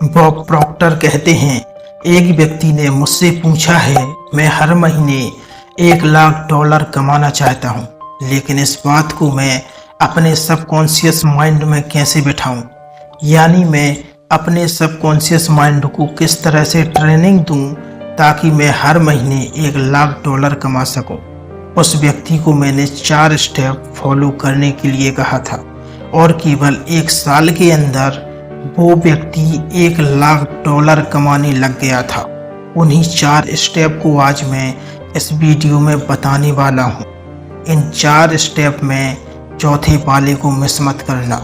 Bob Procter कहते हैं, एक व्यक्ति ने मुझसे पूछा है, मैं हर महीने $1 लाख कमाना चाहता हूँ, लेकिन इस बात को मैं अपने सबकॉन्शियस माइंड में कैसे बिठाऊं? यानी मैं अपने सबकॉन्शियस माइंड को किस तरह से ट्रेनिंग दूं ताकि मैं हर महीने $1 लाख कमा सकूं। उस व्यक्ति को मैंने 4 स्टेप फॉलो करने के लिए कहा था और केवल 1 साल के अंदर वो व्यक्ति $1 लाख कमाने लग गया था। उन्हीं 4 स्टेप को आज मैं इस वीडियो में बताने वाला हूँ। इन 4 स्टेप में चौथे वाले को मिस मत करना,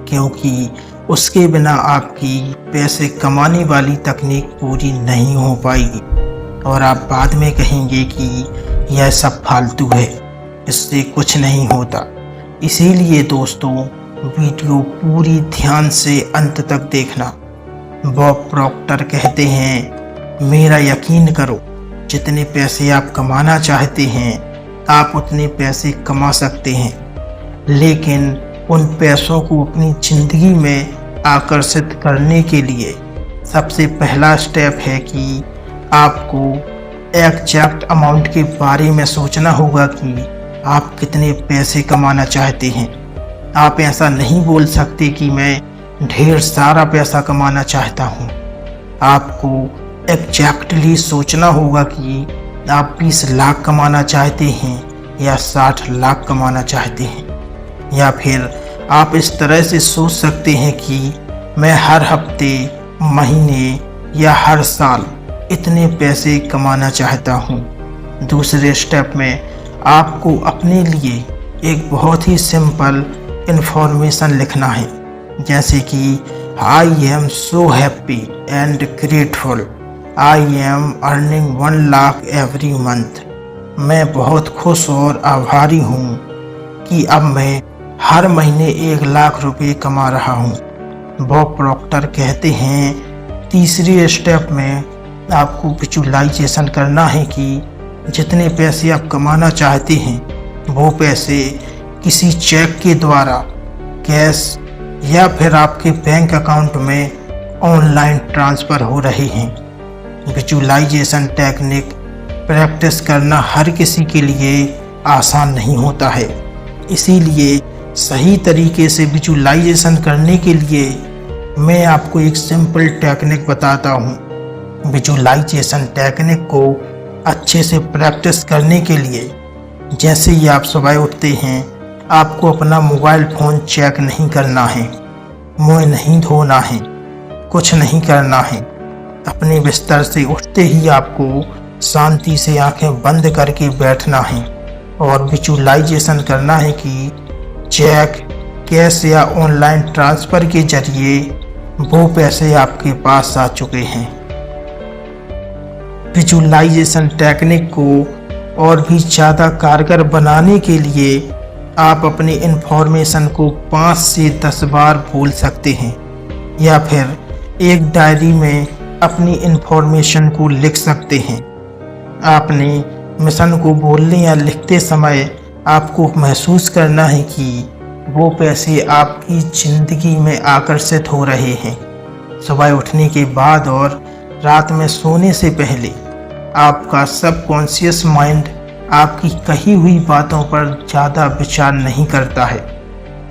क्योंकि उसके बिना आपकी पैसे कमाने वाली तकनीक पूरी नहीं हो पाएगी और आप बाद में कहेंगे कि यह सब फालतू है, इससे कुछ नहीं होता। इसीलिए दोस्तों, वीडियो पूरी ध्यान से अंत तक देखना। बॉब प्रॉक्टर कहते हैं, मेरा यकीन करो, जितने पैसे आप कमाना चाहते हैं आप उतने पैसे कमा सकते हैं, लेकिन उन पैसों को अपनी ज़िंदगी में आकर्षित करने के लिए सबसे पहला स्टेप है कि आपको एग्जैक्ट अमाउंट के बारे में सोचना होगा कि आप कितने पैसे कमाना चाहते हैं। आप ऐसा नहीं बोल सकते कि मैं ढेर सारा पैसा कमाना चाहता हूँ। आपको एग्जैक्टली सोचना होगा कि आप 20 लाख कमाना चाहते हैं या 60 लाख कमाना चाहते हैं, या फिर आप इस तरह से सोच सकते हैं कि मैं हर हफ्ते, महीने या हर साल इतने पैसे कमाना चाहता हूँ। दूसरे स्टेप में आपको अपने लिए एक बहुत ही सिंपल इन्फॉर्मेशन लिखना है, जैसे कि I am so happy and grateful, I am earning 1 lakh every month. मैं बहुत खुश और आभारी हूँ कि अब मैं हर महीने 1 लाख रुपए कमा रहा हूँ। बॉब प्रॉक्टर कहते हैं, तीसरे स्टेप में आपको विजुअलाइजेशन करना है कि जितने पैसे आप कमाना चाहते हैं वो पैसे किसी चेक के द्वारा, कैश या फिर आपके बैंक अकाउंट में ऑनलाइन ट्रांसफ़र हो रहे हैं। विजुअलाइजेशन टेक्निक प्रैक्टिस करना हर किसी के लिए आसान नहीं होता है, इसीलिए सही तरीके से विजुअलाइजेशन करने के लिए मैं आपको एक सिंपल टेक्निक बताता हूँ। विजुअलाइजेशन टेक्निक को अच्छे से प्रैक्टिस करने के लिए जैसे ही आप सुबह उठते हैं, आपको अपना मोबाइल फ़ोन चेक नहीं करना है, मुँह नहीं धोना है, कुछ नहीं करना है। अपने बिस्तर से उठते ही आपको शांति से आंखें बंद करके बैठना है और विजुअलाइजेशन करना है कि चेक, कैश या ऑनलाइन ट्रांसफ़र के जरिए वो पैसे आपके पास आ चुके हैं। विजुअलाइजेशन टेक्निक को और भी ज़्यादा कारगर बनाने के लिए आप अपनी इन्फॉर्मेशन को 5 से 10 बार बोल सकते हैं, या फिर एक डायरी में अपनी इन्फॉर्मेशन को लिख सकते हैं। आपने मिशन को बोलने या लिखते समय आपको महसूस करना है कि वो पैसे आपकी ज़िंदगी में आकर्षित हो रहे हैं। सुबह उठने के बाद और रात में सोने से पहले आपका सबकॉन्शियस माइंड आपकी कही हुई बातों पर ज़्यादा विचार नहीं करता है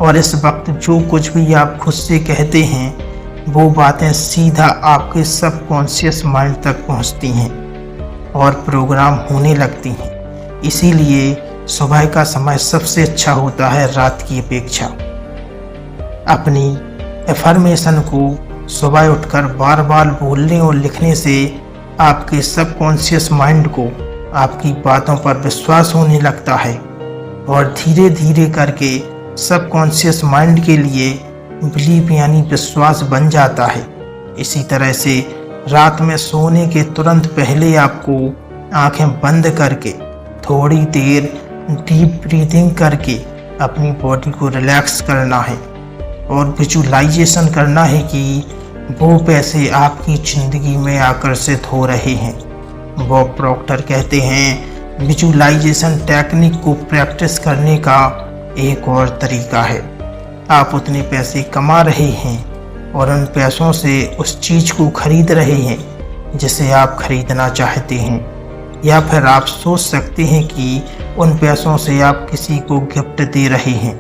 और इस वक्त जो कुछ भी आप खुद से कहते हैं वो बातें सीधा आपके सबकॉन्शियस माइंड तक पहुंचती हैं और प्रोग्राम होने लगती हैं। इसीलिए सुबह का समय सबसे अच्छा होता है रात की अपेक्षा। अपनी एफर्मेशन को सुबह उठकर बार बार बोलने और लिखने से आपके सबकॉन्शियस माइंड को आपकी बातों पर विश्वास होने लगता है और धीरे धीरे करके सबकॉन्शियस माइंड के लिए बिलीव यानी विश्वास बन जाता है। इसी तरह से रात में सोने के तुरंत पहले आपको आंखें बंद करके थोड़ी देर डीप ब्रीदिंग करके अपनी बॉडी को रिलैक्स करना है और विजुअलाइजेशन करना है कि वो पैसे आपकी ज़िंदगी में आकर्षित हो रहे हैं। बॉब प्रॉक्टर कहते हैं, विजुअलाइजेशन टेक्निक को प्रैक्टिस करने का एक और तरीका है। आप उतने पैसे कमा रहे हैं और उन पैसों से उस चीज़ को खरीद रहे हैं जिसे आप खरीदना चाहते हैं। या फिर आप सोच सकते हैं कि उन पैसों से आप किसी को गिफ्ट दे रहे हैं,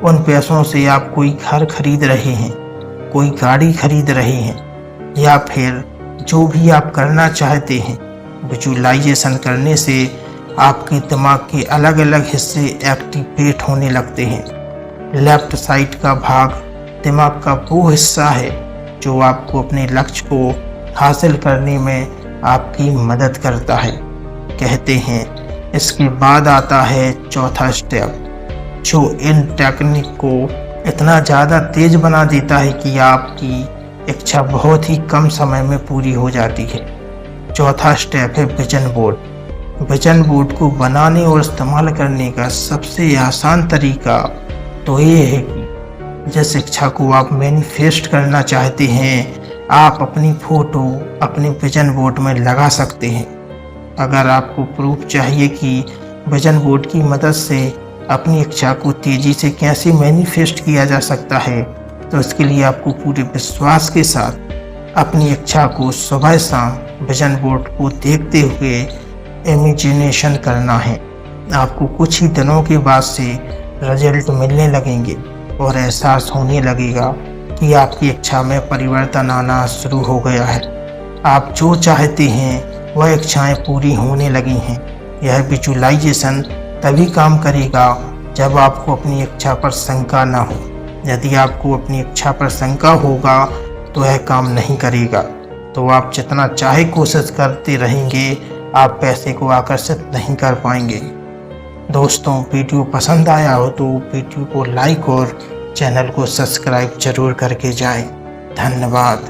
उन पैसों से आप कोई घर खरीद रहे हैं, कोई गाड़ी खरीद रहे हैं, या फिर जो भी आप करना चाहते हैं। विजुअलाइजेशन करने से आपके दिमाग के अलग अलग हिस्से एक्टिवेट होने लगते हैं। लेफ्ट साइड का भाग दिमाग का वो हिस्सा है जो आपको अपने लक्ष्य को हासिल करने में आपकी मदद करता है। कहते हैं इसके बाद आता है चौथा स्टेप, जो इन टेक्निक को इतना ज़्यादा तेज बना देता है कि आपकी इच्छा बहुत ही कम समय में पूरी हो जाती है। चौथा स्टेप है विजन बोर्ड। विजन बोर्ड को बनाने और इस्तेमाल करने का सबसे आसान तरीका तो ये है कि जिस इच्छा को आप मैनिफेस्ट करना चाहते हैं, आप अपनी फ़ोटो अपने विजन बोर्ड में लगा सकते हैं। अगर आपको प्रूफ चाहिए कि विजन बोर्ड की मदद से अपनी इच्छा को तेज़ी से कैसे मैनिफेस्ट किया जा सकता है, तो इसके लिए आपको पूरे विश्वास के साथ अपनी इच्छा को सुबह शाम विजन बोर्ड को देखते हुए इमेजिनेशन करना है। आपको कुछ ही दिनों के बाद से रिजल्ट मिलने लगेंगे और एहसास होने लगेगा कि आपकी इच्छा में परिवर्तन आना शुरू हो गया है। आप जो चाहते हैं वह इच्छाएं पूरी होने लगी हैं। यह विजुअलाइजेशन तभी काम करेगा जब आपको अपनी इच्छा पर शंका ना हो। यदि आपको अपनी इच्छा पर शंका होगा तो यह काम नहीं करेगा। तो आप जितना चाहे कोशिश करते रहेंगे, आप पैसे को आकर्षित नहीं कर पाएंगे। दोस्तों, वीडियो पसंद आया हो तो वीडियो को लाइक और चैनल को सब्सक्राइब जरूर करके जाएं। धन्यवाद।